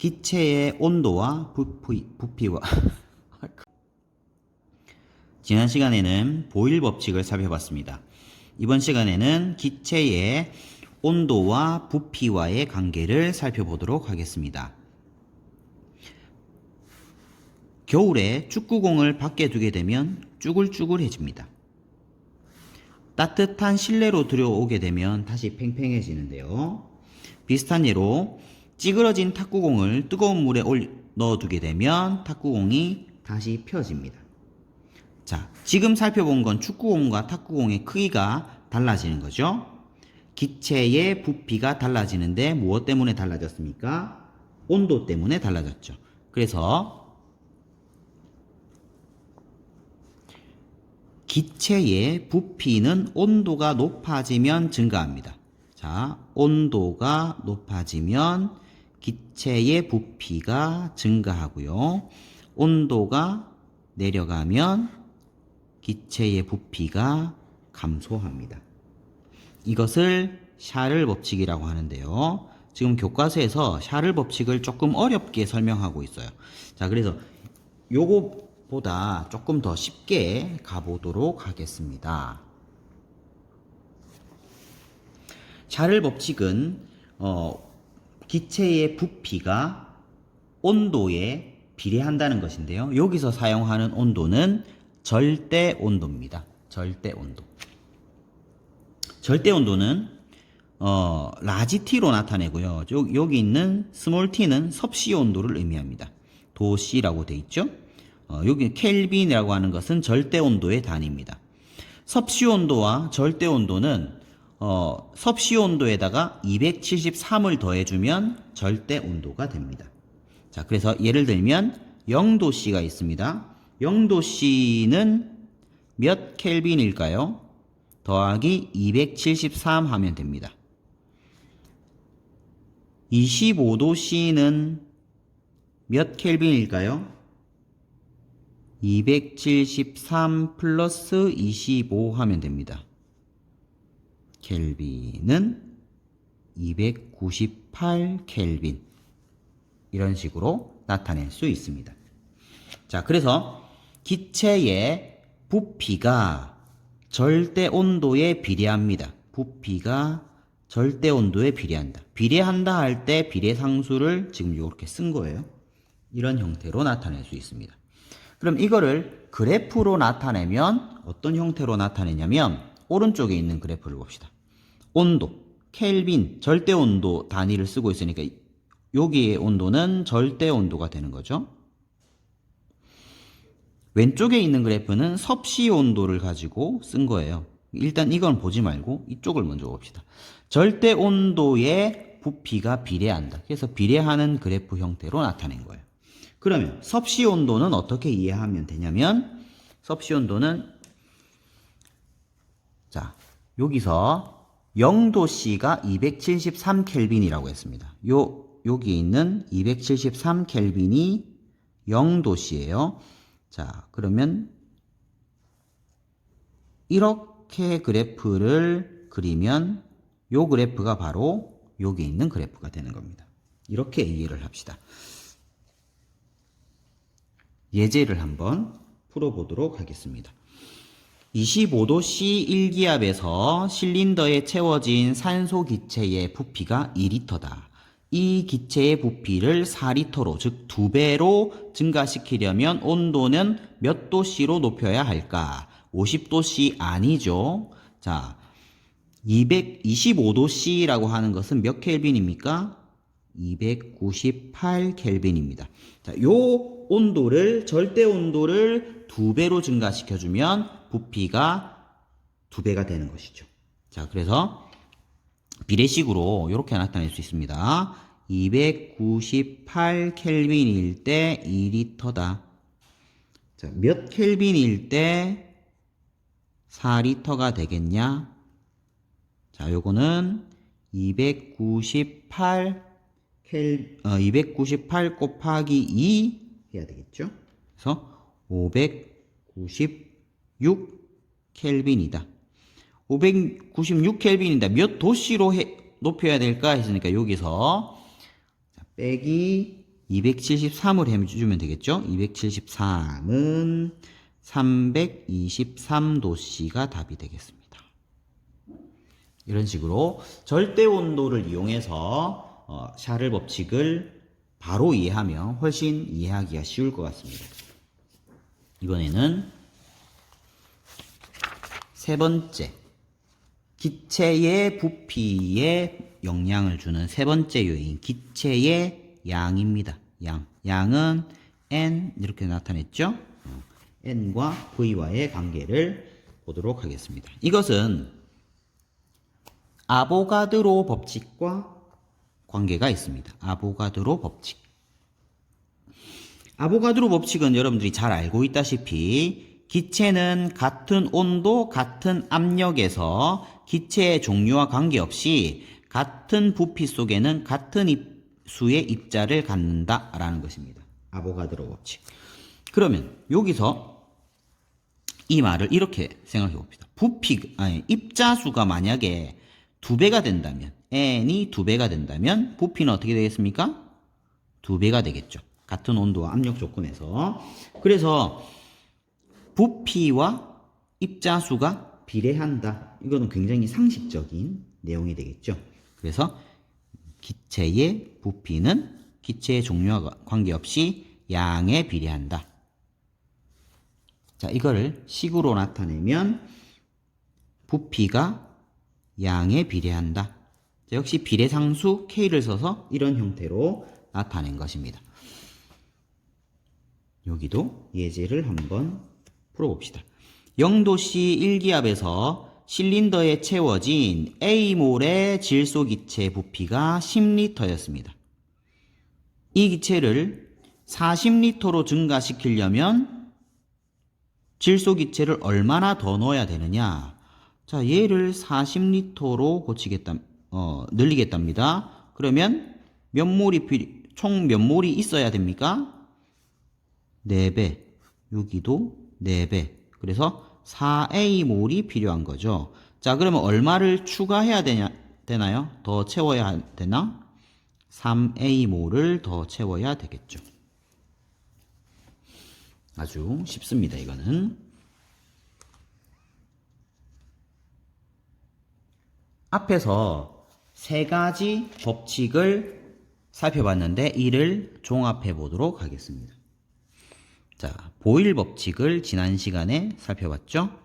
기체의 온도와 부피와 지난 시간에는 보일 법칙을 살펴봤습니다. 이번 시간에는 기체의 온도와 부피와의 관계를 살펴보도록 하겠습니다. 겨울에 축구공을 밖에 두게 되면 쭈글쭈글해집니다. 따뜻한 실내로 들여오게 되면 다시 팽팽해지는데요. 비슷한 예로 찌그러진 탁구공을 뜨거운 물에 넣어두게 되면 탁구공이 다시 펴집니다. 자, 지금 살펴본 건 축구공과 탁구공의 크기가 달라지는 거죠. 기체의 부피가 달라지는데 무엇 때문에 달라졌습니까? 온도 때문에 달라졌죠. 그래서 기체의 부피는 온도가 높아지면 증가합니다. 자, 온도가 높아지면 기체의 부피가 증가하고요. 온도가 내려가면 기체의 부피가 감소합니다. 이것을 샤를 법칙이라고 하는데요. 지금 교과서에서 샤를 법칙을 조금 어렵게 설명하고 있어요. 자, 그래서 요거보다 조금 더 쉽게 가보도록 하겠습니다. 샤를 법칙은 기체의 부피가 온도에 비례한다는 것인데요. 여기서 사용하는 온도는 절대 온도입니다. 절대 온도. 절대 온도는 라지 T로 나타내고요. 여기 있는 스몰 t는 섭씨 온도를 의미합니다. 도씨라고 되어 있죠. 여기 켈빈이라고 하는 것은 절대 온도의 단위입니다. 섭씨 온도와 절대 온도는 섭씨 온도에다가 273을 더해주면 절대 온도가 됩니다. 자, 그래서 예를 들면 0도씨가 있습니다. 0도씨는 몇 켈빈일까요? 더하기 273 하면 됩니다. 25도씨는 몇 켈빈일까요? 273 플러스 25 하면 됩니다. 켈빈은 298 켈빈. 이런 식으로 나타낼 수 있습니다. 자, 그래서 기체의 부피가 절대 온도에 비례합니다. 부피가 절대 온도에 비례한다. 비례한다 할 때 비례상수를 지금 이렇게 쓴 거예요. 이런 형태로 나타낼 수 있습니다. 그럼 이거를 그래프로 나타내면 어떤 형태로 나타내냐면 오른쪽에 있는 그래프를 봅시다. 온도, 켈빈, 절대 온도 단위를 쓰고 있으니까 여기의 온도는 절대 온도가 되는 거죠. 왼쪽에 있는 그래프는 섭씨 온도를 가지고 쓴 거예요. 일단 이건 보지 말고 이쪽을 먼저 봅시다. 절대 온도의 부피가 비례한다. 그래서 비례하는 그래프 형태로 나타낸 거예요. 그러면 섭씨 온도는 어떻게 이해하면 되냐면 섭씨 온도는 자, 여기서 0도씨가 273 켈빈이라고 했습니다. 여기 있는 273 켈빈이 0도씨예요. 자, 그러면 이렇게 그래프를 그리면 요 그래프가 바로 여기 있는 그래프가 되는 겁니다. 이렇게 이해를 합시다. 예제를 한번 풀어보도록 하겠습니다. 25도씨 1기압에서 실린더에 채워진 산소 기체의 부피가 2리터다. 이 기체의 부피를 4리터로, 즉 2배로 증가시키려면 온도는 몇 도씨로 높여야 할까? 50도씨 아니죠. 자, 225도씨라고 하는 것은 몇 켈빈입니까? 298 켈빈입니다. 자, 요 온도를, 절대 온도를 2배로 증가시켜주면 부피가 2배가 되는 것이죠. 자, 그래서 비례식으로 이렇게 나타낼 수 있습니다. 298 켈빈일 때 2리터다. 자, 몇 켈빈일 때 4리터가 되겠냐? 자, 요거는 298 곱하기 2 해야 되겠죠? 그래서 596 켈빈이다. 596 켈빈인데 몇 도씨로 높여야 될까 했으니까 여기서 빼기 273을 해주면 되겠죠? 273은 323도씨가 답이 되겠습니다. 이런 식으로 절대 온도를 이용해서 샤를 법칙을 바로 이해하면 훨씬 이해하기가 쉬울 것 같습니다. 이번에는 세 번째, 기체의 부피에 영향을 주는 세 번째 요인, 기체의 양입니다. 양은 N 이렇게 나타냈죠? N과 V와의 관계를 보도록 하겠습니다. 이것은 아보가드로 법칙과 관계가 있습니다. 아보가드로 법칙. 아보가드로 법칙은 여러분들이 잘 알고 있다시피 기체는 같은 온도, 같은 압력에서 기체의 종류와 관계없이 같은 부피 속에는 같은 수의 입자를 갖는다라는 것입니다. 아보가드로 법칙. 그러면 여기서 이 말을 이렇게 생각해 봅시다. 입자수가 만약에 2배가 된다면, n이 2배가 된다면 부피는 어떻게 되겠습니까? 2배가 되겠죠. 같은 온도와 압력 조건에서. 그래서 부피와 입자수가 비례한다. 이거는 굉장히 상식적인 내용이 되겠죠. 그래서 기체의 부피는 기체의 종류와 관계없이 양에 비례한다. 자, 이거를 식으로 나타내면 부피가 양에 비례한다. 자, 역시 비례상수 K를 써서 이런 형태로 나타낸 것입니다. 여기도 예제를 한번 풀어봅시다. 0도씨 1기압에서 실린더에 채워진 A몰의 질소기체 부피가 10리터였습니다. 이 기체를 40리터로 증가시키려면 질소기체를 얼마나 더 넣어야 되느냐? 자, 얘를 40리터로 늘리겠답니다. 그러면 총 몇 몰이 있어야 됩니까? 4배. 여기도 4배. 그래서 4A몰이 필요한 거죠. 자, 그러면 얼마를 추가해야 되나요? 더 채워야 되나? 3A몰을 더 채워야 되겠죠. 아주 쉽습니다, 이거는. 앞에서 세 가지 법칙을 살펴봤는데 이를 종합해 보도록 하겠습니다. 자, 보일 법칙을 지난 시간에 살펴봤죠?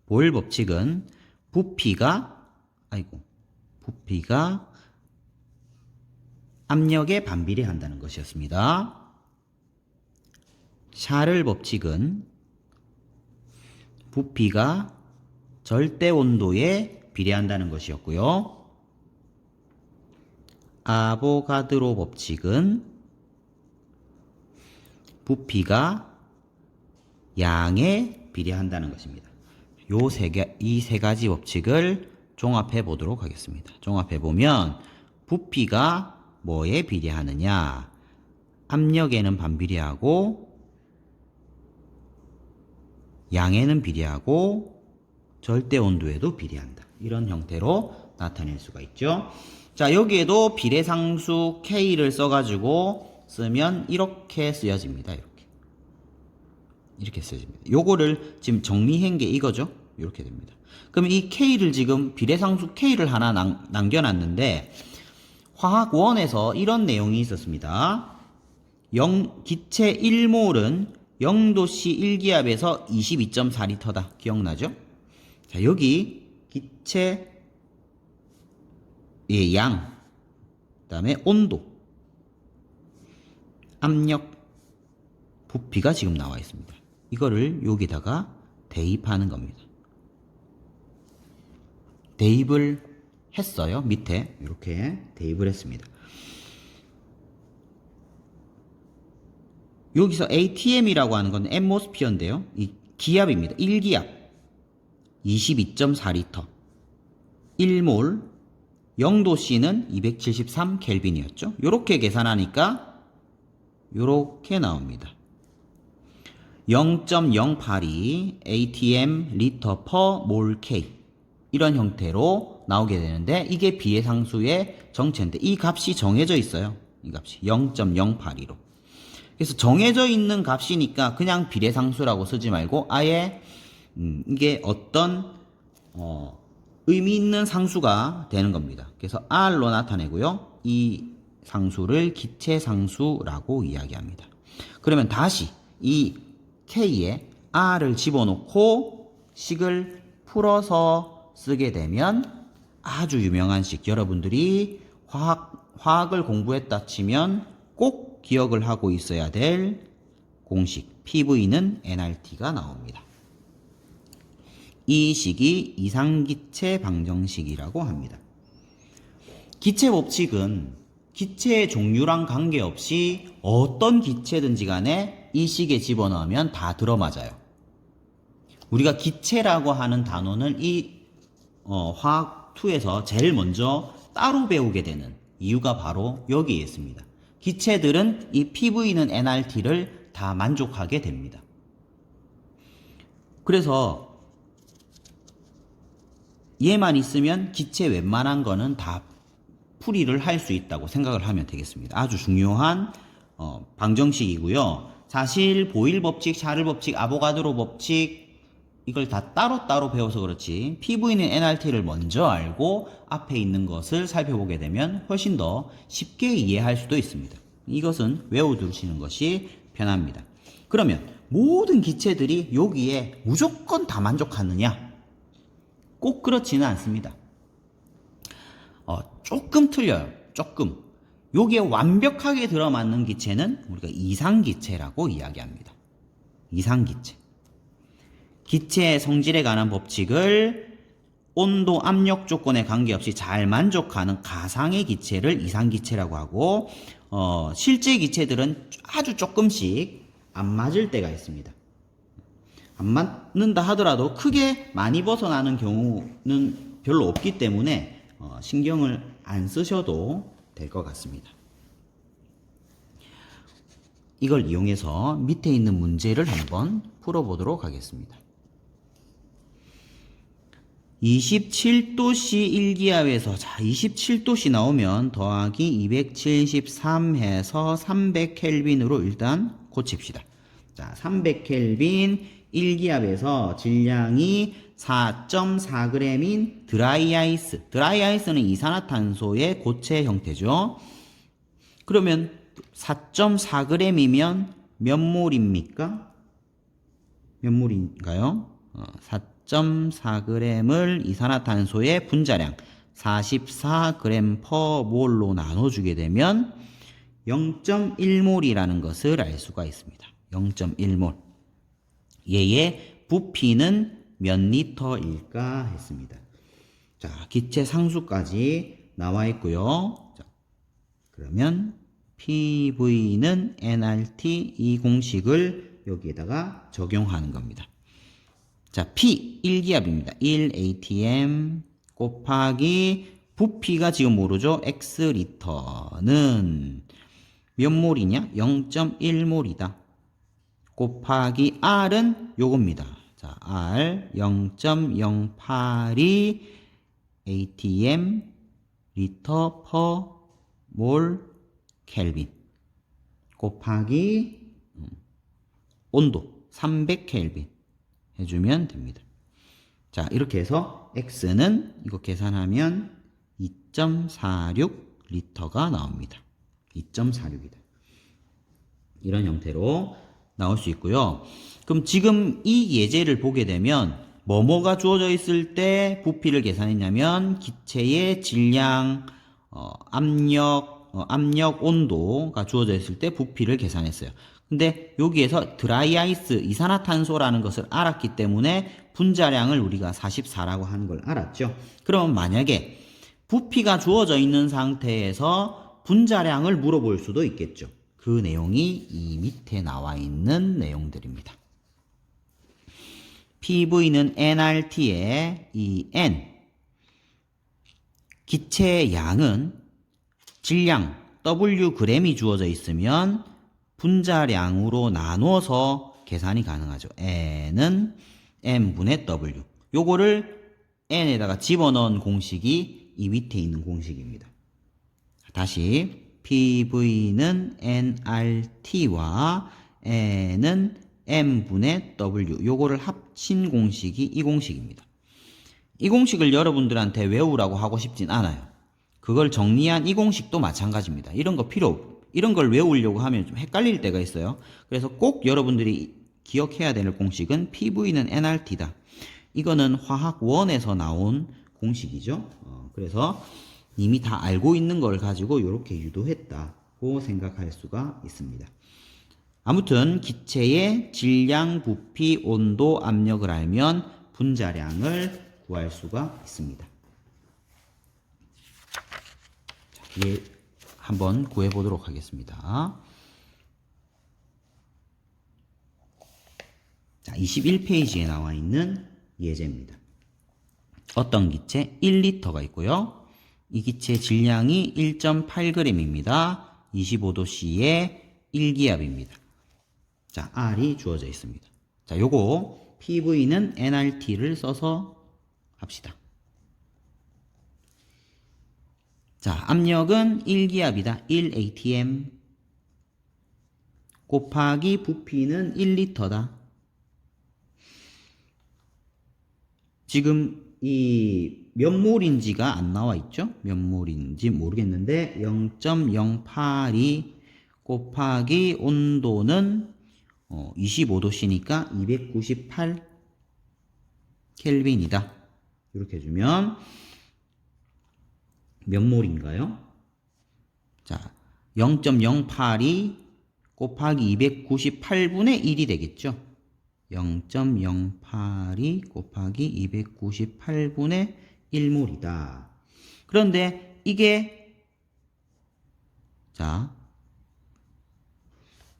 보일 법칙은 부피가 압력에 반비례한다는 것이었습니다. 샤를 법칙은 부피가 절대 온도에 비례한다는 것이었고요. 아보가드로 법칙은 부피가 양에 비례한다는 것입니다. 이 세 가지 법칙을 종합해 보도록 하겠습니다. 종합해 보면 부피가 뭐에 비례하느냐? 압력에는 반비례하고 양에는 비례하고 절대 온도에도 비례한다. 이런 형태로 나타낼 수가 있죠. 자, 여기에도 비례상수 K를 써가지고 쓰면 이렇게 쓰여집니다. 이렇게 쓰여집니다. 요거를 지금 정리한 게 이거죠. 이렇게 됩니다. 그럼 이 K를 지금 비례상수 K를 하나 남겨놨는데 화학원에서 이런 내용이 있었습니다. 기체 1몰은 0도씨 1기압에서 22.4리터다. 기억나죠? 자, 여기 기체의 양, 그 다음에 온도, 압력, 부피가 지금 나와 있습니다. 이거를 여기다가 대입하는 겁니다. 대입을 했어요. 밑에 이렇게 대입을 했습니다. 여기서 ATM이라고 하는 건 앰모스피어인데요. 이 기압입니다. 1기압 22.4리터 1몰 0도씨는 273 켈빈이었죠. 이렇게 계산하니까 이렇게 나옵니다. 0.082 ATM 리터 퍼 몰 K 이런 형태로 나오게 되는데 이게 비례상수의 정체인데 이 값이 정해져 있어요. 이 값이 0.082로. 그래서 정해져 있는 값이니까 그냥 비례상수라고 쓰지 말고 아예 이게 어떤 의미 있는 상수가 되는 겁니다. 그래서 R로 나타내고요. 이 상수를 기체상수라고 이야기합니다. 그러면 다시 이 K에 R을 집어넣고 식을 풀어서 쓰게 되면 아주 유명한 식, 여러분들이 화학을 공부했다 치면 꼭 기억을 하고 있어야 될 공식 PV는 nRT가 나옵니다. 이 식이 이상기체 방정식이라고 합니다. 기체 법칙은 기체의 종류랑 관계없이 어떤 기체든지 간에 이 식에 집어넣으면 다 들어맞아요. 우리가 기체라고 하는 단어는 이 화학2에서 제일 먼저 따로 배우게 되는 이유가 바로 여기에 있습니다. 기체들은 이 PV는 nRT를 다 만족하게 됩니다. 그래서 얘만 있으면 기체 웬만한 거는 다 풀이를 할 수 있다고 생각을 하면 되겠습니다. 아주 중요한 방정식이고요. 사실 보일 법칙, 샤를 법칙, 아보가드로 법칙 이걸 다 따로따로 배워서 그렇지 PV는 nRT를 먼저 알고 앞에 있는 것을 살펴보게 되면 훨씬 더 쉽게 이해할 수도 있습니다. 이것은 외워두시는 것이 편합니다. 그러면 모든 기체들이 여기에 무조건 다 만족하느냐? 꼭 그렇지는 않습니다. 조금 틀려요. 조금. 여기에 완벽하게 들어맞는 기체는 우리가 이상기체라고 이야기합니다. 이상기체. 기체의 성질에 관한 법칙을 온도, 압력 조건에 관계없이 잘 만족하는 가상의 기체를 이상기체라고 하고 실제 기체들은 아주 조금씩 안 맞을 때가 있습니다. 안 맞는다 하더라도 크게 많이 벗어나는 경우는 별로 없기 때문에 신경을 안 쓰셔도 될 것 같습니다. 이걸 이용해서 밑에 있는 문제를 한번 풀어보도록 하겠습니다. 27도씨 일기압에서 27도씨 나오면 더하기 273 해서 300켈빈으로 일단 고칩시다. 자, 300켈빈 일기압에서 질량이 4.4g인 드라이아이스. 드라이아이스는 이산화탄소의 고체 형태죠. 그러면 4.4g이면 몇 몰입니까? 몇 몰인가요? 4.4g을 이산화탄소의 분자량 44g per 몰로 나눠주게 되면 0.1몰이라는 것을 알 수가 있습니다. 0.1몰. 얘의 부피는 몇 리터일까 했습니다. 자, 기체 상수까지 나와 있고요. 자, 그러면 PV는 nRT 이 공식을 여기에다가 적용하는 겁니다. 자, P 1기압입니다. 1atm 곱하기 부피가 지금 모르죠? X리터는 몇 몰이냐? 0.1몰이다. 곱하기 R은 요겁니다. 자, R 0.082 atm 리터 per 몰 켈빈 곱하기 온도 300켈빈 해주면 됩니다. 자, 이렇게 해서 X는 이거 계산하면 2.46 리터가 나옵니다. 2.46이다. 이런 형태로 나올 수 있고요. 그럼 지금 이 예제를 보게 되면 뭐뭐가 주어져 있을 때 부피를 계산했냐면 기체의 질량, 압력, 온도가 주어져 있을 때 부피를 계산했어요. 근데 여기에서 드라이아이스, 이산화탄소라는 것을 알았기 때문에 분자량을 우리가 44라고 하는 걸 알았죠. 그럼 만약에 부피가 주어져 있는 상태에서 분자량을 물어볼 수도 있겠죠. 그 내용이 이 밑에 나와 있는 내용들입니다. PV는 nRT의 이 n, 기체의 양은 질량 Wg이 주어져 있으면 분자량으로 나누어서 계산이 가능하죠. n은 m분의 W. 요거를 n에다가 집어넣은 공식이 이 밑에 있는 공식입니다. 다시 PV는 nRT와 N은 m분의 W 요거를 합친 공식이 이 공식입니다. 이 공식을 여러분들한테 외우라고 하고 싶진 않아요. 그걸 정리한 이 공식도 마찬가지입니다. 이런 걸 외우려고 하면 좀 헷갈릴 때가 있어요. 그래서 꼭 여러분들이 기억해야 될 공식은 PV는 nRT다. 이거는 화학원에서 나온 공식이죠. 그래서 이미 다 알고 있는 걸 가지고 이렇게 유도했다고 생각할 수가 있습니다. 아무튼 기체의 질량, 부피, 온도, 압력을 알면 분자량을 구할 수가 있습니다. 자, 예, 한번 구해보도록 하겠습니다. 자, 21페이지에 나와 있는 예제입니다. 어떤 기체? 1리터가 있고요. 이 기체 질량이 1.8g입니다. 25도씨의 1기압입니다. 자, R이 주어져 있습니다. 자, 요거 PV는 nRT를 써서 합시다. 자, 압력은 1기압이다. 1atm 곱하기 부피는 1리터다. 지금 이 몇 몰인지가 안 나와 있죠? 몇 몰인지 모르겠는데 0.082 곱하기 온도는 25도씨니까 298 켈빈이다. 이렇게 해주면 몇 몰인가요? 자, 0.082 곱하기 298분의 1이 되겠죠? 0.082 곱하기 298분의 1몰이다. 그런데 이게 자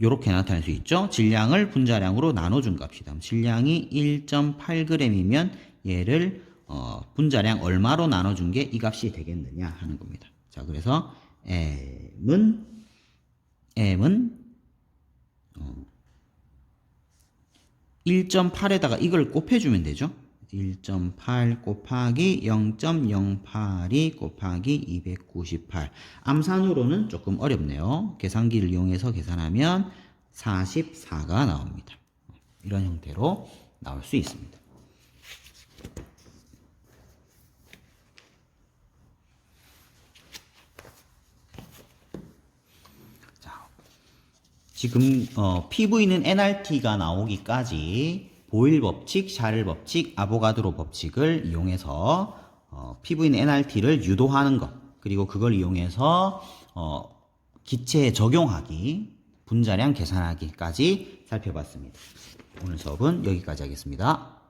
요렇게 나타낼 수 있죠. 질량을 분자량으로 나눠준 값이다. 질량이 1.8g이면 얘를 분자량 얼마로 나눠준 게 이 값이 되겠느냐 하는 겁니다. 자, 그래서 M은 1.8에다가 이걸 곱해주면 되죠. 1.8 곱하기 0.082 곱하기 298. 암산으로는 조금 어렵네요. 계산기를 이용해서 계산하면 44가 나옵니다. 이런 형태로 나올 수 있습니다. 자, 지금 PV는 nRT가 나오기까지 보일 법칙, 샤를 법칙, 아보가드로 법칙을 이용해서 PV는 nRT를 유도하는 것, 그리고 그걸 이용해서 기체에 적용하기, 분자량 계산하기까지 살펴봤습니다. 오늘 수업은 여기까지 하겠습니다.